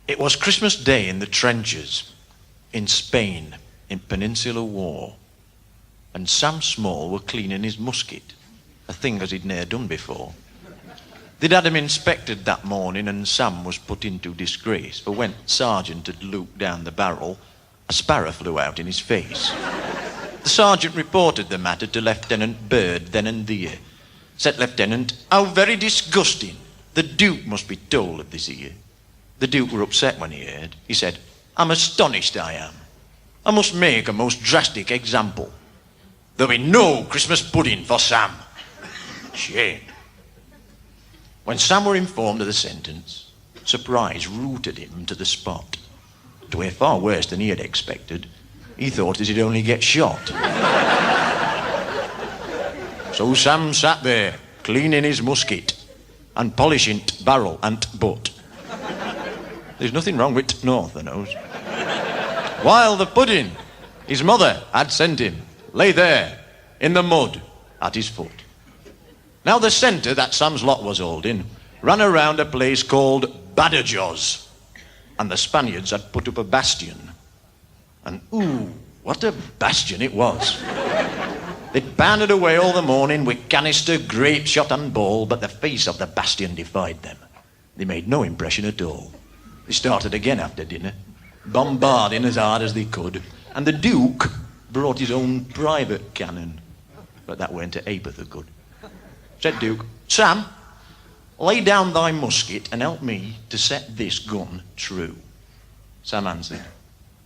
It was Christmas Day in the trenches, in Spain, in Peninsular War, and Sam Small were cleaning his musket, a thing as he'd ne'er done before. They'd had him inspected that morning, and Sam was put into disgrace, for when Sergeant had looked down the barrel, a sparrow flew out in his face. The sergeant reported the matter to Lieutenant Bird then and there. Said Lieutenant, "How very disgusting. The Duke must be told of this here." The Duke were upset when he heard. He said, "I'm astonished, I am. I must make a most drastic example. There'll be no Christmas pudding for Sam." Shame. When Sam were informed of the sentence, surprise rooted him to the spot. To a far worse than he had expected. He thought that he'd only get shot. So Sam sat there, cleaning his musket and polishing t barrel and butt. There's nothing wrong with North, I knows. While the pudding his mother had sent him lay there in the mud at his foot. Now the centre that Sam's lot was holding ran around a place called Badajoz, and the Spaniards had put up a bastion. And ooh, what a bastion it was. They'd pounded away all the morning with canister, grape shot and ball, but the face of the bastion defied them. They made no impression at all. They started again after dinner, bombarding as hard as they could, and the Duke brought his own private cannon. But that went to Apeth a good. Said Duke, "Sam, lay down thy musket and help me to set this gun true." Sam answered,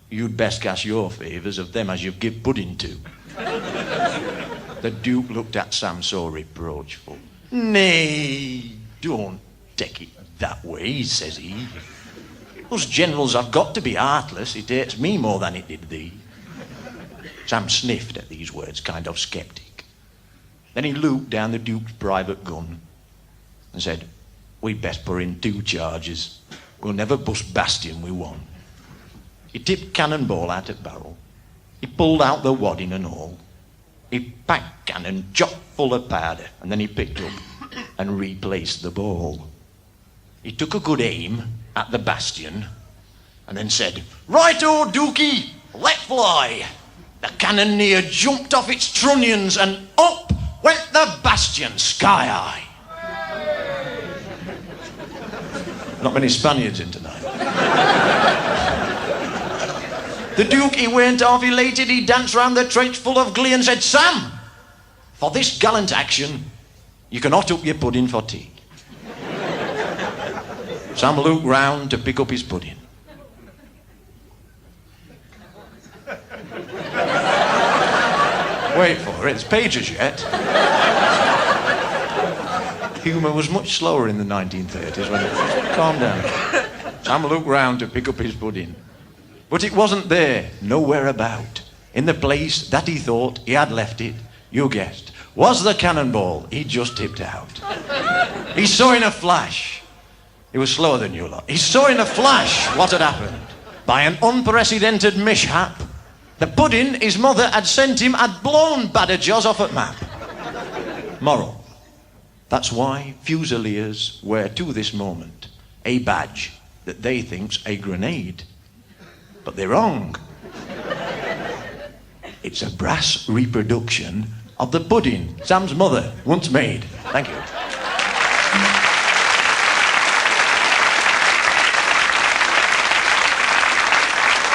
"You'd best cast your favours of them as you've give pudding to." The Duke looked at Sam so reproachful. "Nay, don't take it that way," says he. "Us generals have got to be heartless. It hurts me more than it did thee." Sam sniffed at these words, kind of sceptic. Then he looked down the Duke's private gun and said, "We'd best put in 2 charges. We'll never bust bastion with one." He tipped cannonball out of barrel. He pulled out the wadding and all. He packed cannon chock full of powder, and then he picked up and replaced the ball. He took a good aim at the bastion and then said, "Right-o, Dookie, let fly." The cannoneer jumped off its trunnions and up went the bastion sky high. Not many Spaniards in tonight. The Duke, he weren't half elated. He danced round the trench full of glee and said, "Sam, for this gallant action, you can hot up your pudding for tea." Sam looked round to pick up his pudding. Wait for it, it's pages yet. Humour was much slower in the 1930s when it calmed down. Sam looked round to pick up his pudding. But it wasn't there, nowhere about. In the place that he thought he had left it, you guessed, was the cannonball he'd just tipped out. He saw in a flash. He was slower than you lot. He saw in a flash what had happened. By an unprecedented mishap, the pudding his mother had sent him had blown Badajoz off at map. Moral. That's why Fusiliers wear to this moment a badge that they think's a grenade. But they're wrong. It's a brass reproduction of the pudding Sam's mother once made. Thank you.